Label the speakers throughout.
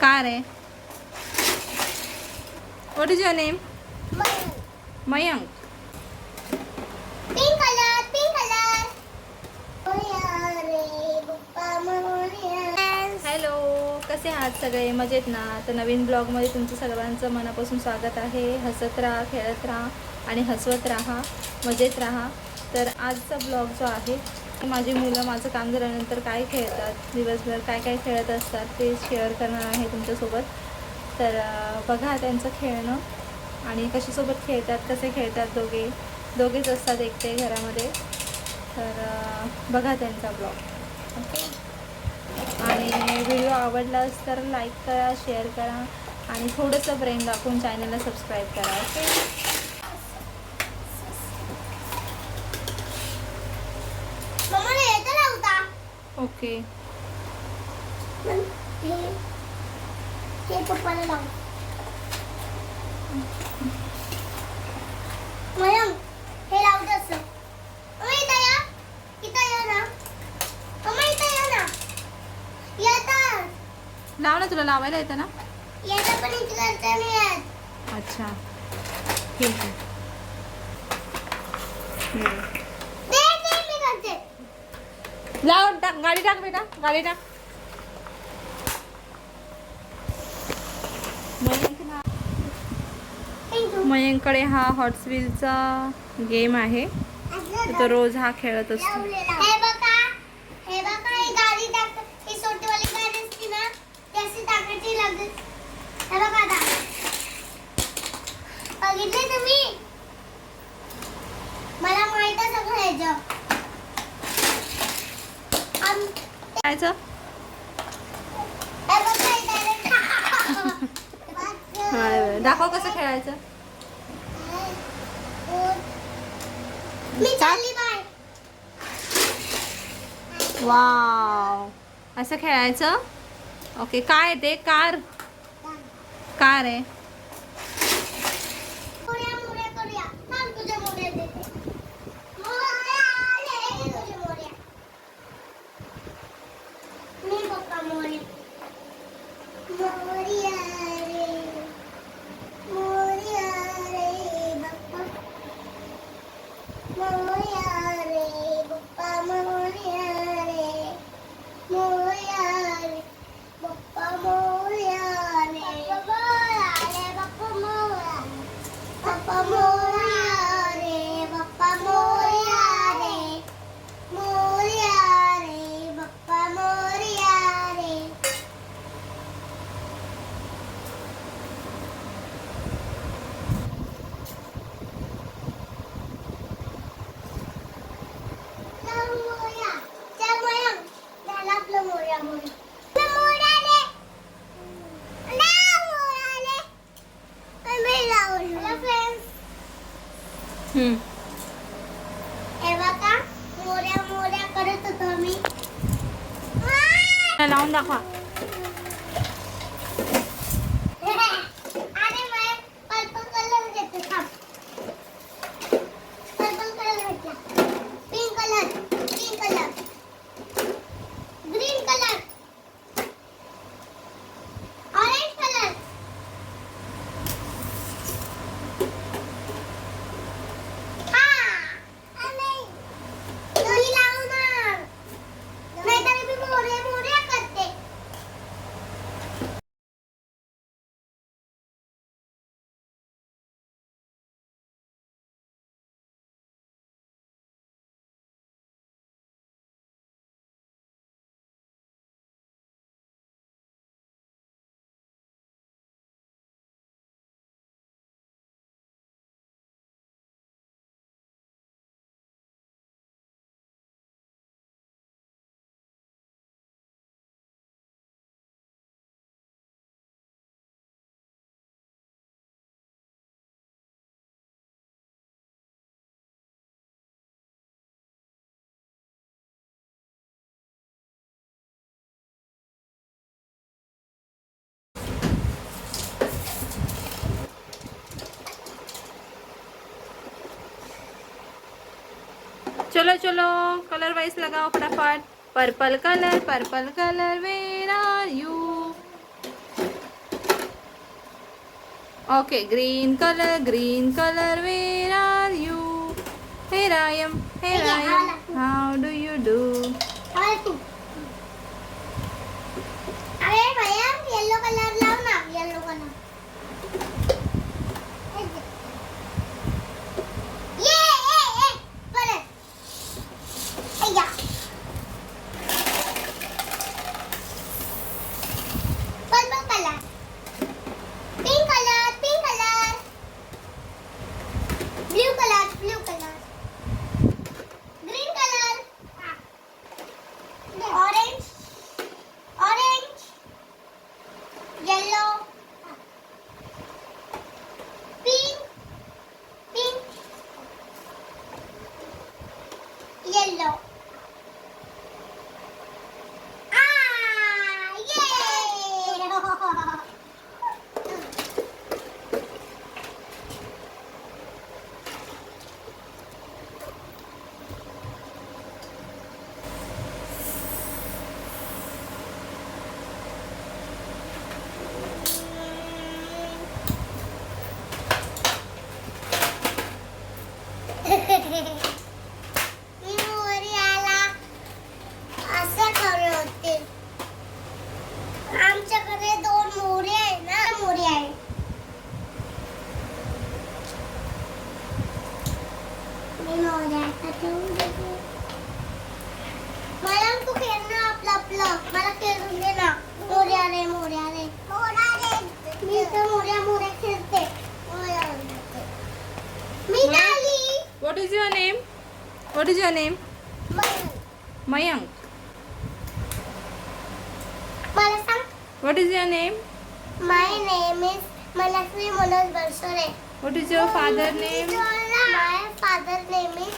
Speaker 1: Car आहे. What is your name? Mayank.
Speaker 2: Pink colour, pink colour.
Speaker 1: Hello, कसे आहात सगळे? मजेत ना? तर नवीन ब्लॉगमध्ये तुमचं सर्वांचं मनापासून स्वागत आहे. हसत राहा, खेळत राहा आणि हसवत राहा, मजेत राहा. तर आजचा ब्लॉग जो आहे, माझी मुलं माझं काम झाल्यानंतर काय खेळतात, दिवसभर काय काय खेळत असतात ते शेअर करणार आहे तुमच्यासोबत. तर बघा त्यांचं खेळणं आणि कशासोबत खेळतात, कसे खेळतात. दोघेच असतात एकटे घरामध्ये. तर बघा त्यांचा ब्लॉग. ओके. आणि व्हिडिओ आवडलाच तर लाईक करा, शेअर करा आणि थोडंसं ब्रेन दाखवून चॅनलला सबस्क्राईब करा. ओके. ओके.
Speaker 2: हे पप्पाला लाव. मयंक, हे लावू दे असं. मम्मा इथं या. इथं या ना. मम्मा इथं या ना. येतं.
Speaker 1: लाव ना, तुला लावायला येतं ना?
Speaker 2: येतं पण इथं करता नाही येत.
Speaker 1: अच्छा, ठीक आहे.
Speaker 2: दे दे मी करते.
Speaker 1: लाव, टाक, गाडी टाक बेटा, गाडी टाक. मयंककडे हा हॉट्स व्हीलचा गेम आहे. तो रोज हा खेळत असतो.
Speaker 2: हे बघा, हे बघा, ही गाडी टाक. ही छोटीवाली गाडी असते ना, ती अशी टाकायची लागते. हे बघा आता. बघितले तुम्ही? मला माहित आहे सगळं ह्याचं.
Speaker 1: खायचं?
Speaker 2: हे बघा, हे direct.
Speaker 1: दाखव कसं खेळायचं.
Speaker 2: मी चालली बाय.
Speaker 1: वाव, असं खेळायचं. ओके. काय ते? कार आहे.
Speaker 2: मोरया करूया. थांब, तुझ्या मोरया देते. मोरया आले, तुझ्या मोरया. मी पप्पा मोरया. मोरया रे, मोरया रे बाप्पा. मोरया रे बाप्पा, मोरया रे. मोरया रे बाप्पा, मोरया रे. बाप्पा मोरया रे. बाप्पा मोरया रे. बाप्पा मोरया रे. मोरया रे बाप्पा, मोरया रे. चल मोरया, चल मयंक. झालं आपलं मोरया मोरया. मोरया रे. नाही मोरया रे. मी लावलं. Hello friends. हे बघा, मोरया मोरया करत होतो मी.
Speaker 1: लावून दाखवा.
Speaker 2: अरे मयंक, पर्पल कलर घेते. थांब. पर्पल कलर घेतला. Pink colour, pink colour, green colour, orange colour. नाही लावणार, नाहीतर मी मोरया मोरया करते.
Speaker 1: चलो चलो, कलर वाइज लगाओ फटाफट. Purple colour, where are you? Okay, green color, where are you? Here I am, how do you do?
Speaker 2: अरे तू अरे भैया येलो कलर लाव ना येलो कलर ये परत अय्या purple colour pink colour blue colour green colour orange yellow pink yellow मी मोर्याला असं खरे होते आमच्याकडे 2 मोरे आहे ना मोरे आहे मी मोर्याचा ठेवून देते मला तू खेळ ना आपलं मला खेळून दे ना मोर्या रे मी तर मोर्या खेळते मी झाली
Speaker 1: What is your name? Mayank.
Speaker 2: मला सांग
Speaker 1: What is your name?
Speaker 2: My name is Manasvi Manoj Barsore.
Speaker 1: What is your father name?
Speaker 2: My father name is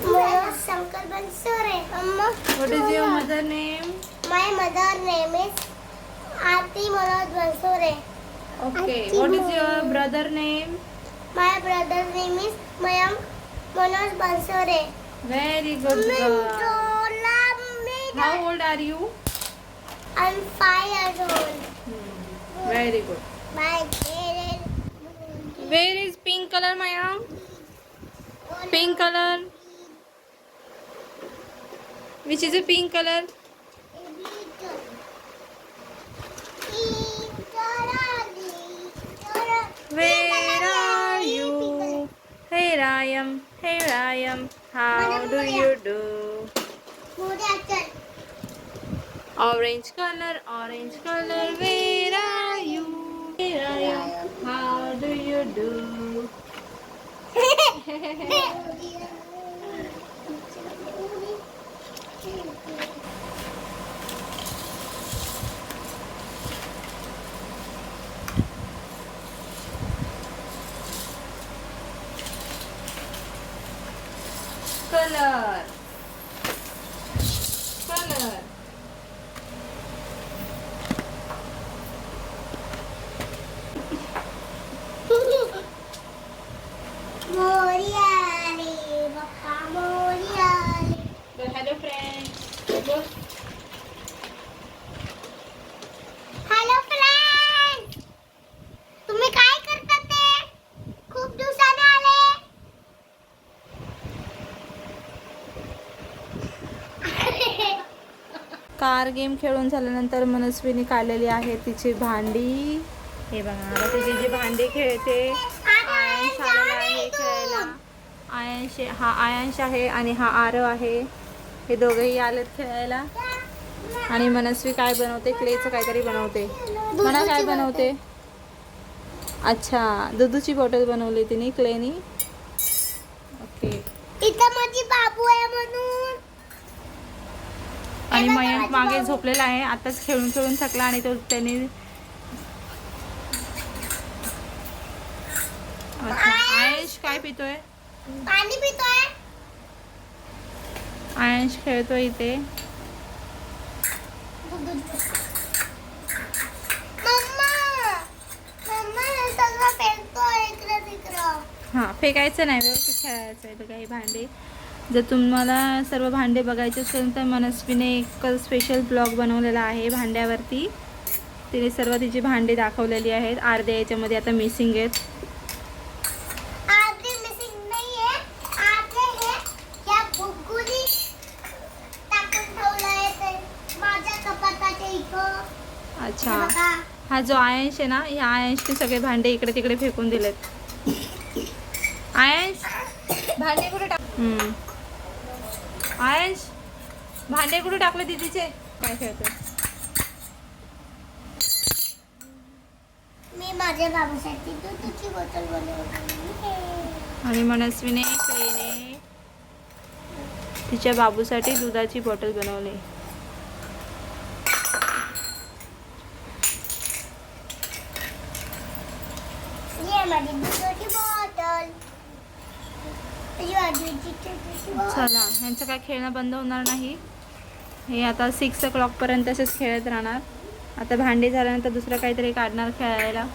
Speaker 2: Manoj Shankar Barsore.
Speaker 1: What is your mother name?
Speaker 2: My mother name is Aarti Manoj Barsore.
Speaker 1: Okay. What is your brother name?
Speaker 2: My brother's name is Mayank Manoj Barsore.
Speaker 1: Very good girl. How old are you?
Speaker 2: I'm 5 years old.
Speaker 1: Very good.
Speaker 2: My parents.
Speaker 1: Where is pink color, Mayank? Pink color. Which is a pink color? Where are you? Here I am. How do you do? Orange color, where are you? Here I am. How do you do? Color. Hello friends.
Speaker 2: Hello friend तुम्ही काय करता ते खूप दिवसाने आले
Speaker 1: car game खेळून झाल्यानंतर मनस्वीने काढलेली आहे तिची भांडी. हे बघा आता तिची जी भांडी खेळते. आयांश आलेला आहे खेळायला. आयांश आहे आणि हा आरव आहे. हे दोघेही आलेत खेळायला. आणि मनस्वी काय बनवते? क्लेचं काहीतरी बनवते. म्हणा काय बनवते? अच्छा, दुधाची बॉटल बनवली तिने क्लेनी. ओके.
Speaker 2: इथं माझी बाबू आहे म्हणून
Speaker 1: आणि मयंक मागे झोपलेला आहे. आताच खेळून थकला आणि तो त्याने आयुष काय पितोय?
Speaker 2: पाणी पितोय
Speaker 1: आयुष खेळतोय इथे. हां, फेकायचं नाही, व्यवस्थित खेळायचं आहे. बघा ही भांडे. जर तुम्हाला सर्व भांडे बघायचे असेल तर मनस्वीने एक स्पेशल ब्लॉग बनवलेला आहे भांड्यावरती. तिने सर्व तिची भांडी दाखवलेली आहेत. अर्ध्या याच्यामध्ये आता मिसिंग आहेत.
Speaker 2: आधी मिसिंग नाहीये. आधी हे या बुगुरी टाकून ठेवलंय ते माझ्या कपाटाच्या इथं.
Speaker 1: अच्छा,
Speaker 2: हे बघा.
Speaker 1: हा जो आयंश आहे ना, ह्या आयंशचे सगळे भांडे इकडे तिकडे फेकून दिलेत. आयंश भांडे कुठे टाक आयंश भांडे कुठे टाकले दीदीचे? काय खेळतोय?
Speaker 2: मी माझ्या बाबूसाठी दुधाची बॉटल बनवली.
Speaker 1: आणि मनस्वीने क्लेने तिच्या बाबूसाठी दुधाची बॉटल बनवली.
Speaker 2: ये माझी दुधाची बॉटल. तुझी आजीची दुधाची बॉटल.
Speaker 1: चला, ह्यांचं काय खेळणं बंद होणार नाही. हे आता 6 o'clock पर्यंत असेच खेळत राहणार. आता भांडी झाल्यानंतर दुसरं काहीतरी काढणार खेळायला.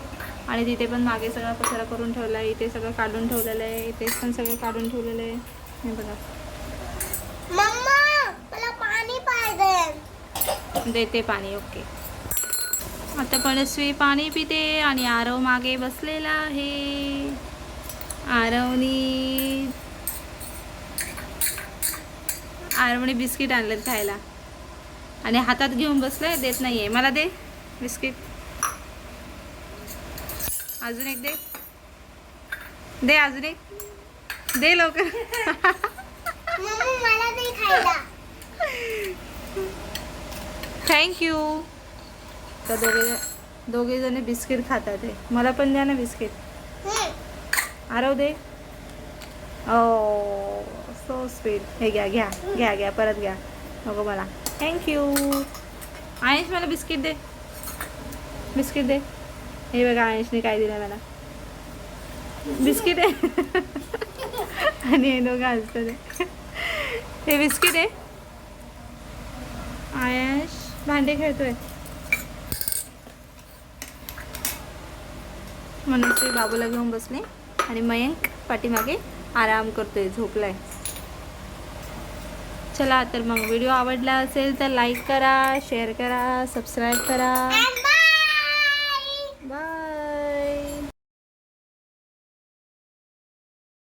Speaker 1: आणि तिथे पण मागे सगळा पसारा करून ठेवला आहे. इथे सगळं काढून ठेवलेलं आहे. इथे पण सगळं काढून ठेवलेलं आहे. हे बघा.
Speaker 2: मम्मा मला पाणी पाहिजे.
Speaker 1: देते पाणी. ओके. आता मनस्वी पाणी पिते आणि आरव मागे बसलेला आहे. आरवने बिस्किट आणलेत खायला आणि हातात घेऊन बसले. देत नाहीये. मला दे बिस्किट. अजून एक दे. दे अजून एक. दे लवकर.
Speaker 2: मम्मा मला नाही खायला.
Speaker 1: थँक्यू. तर दोघे जण बिस्किट खातात आहे. मला पण द्या ना बिस्किट. आरव दे. ओ सो स्वीट. हे घ्या घ्या घ्या घ्या परत घ्या. नको मला. थँक्यू. आयंश मला बिस्किट दे. बिस्किट दे. हे बघा आयंशने काय दिलं मला. बिस्किट आहे. आणि हे दोघं हसतात. हे बिस्किट आहे. आयंश भांडे खेळतोय. म्हणून ते बाबूला घेऊन बसले आणि मयंक पाठीमागे आराम करतोय, झोपलाय. चला तर मग व्हिडिओ आवडला असेल तर लाईक करा, शेअर करा, सबस्क्राईब करा.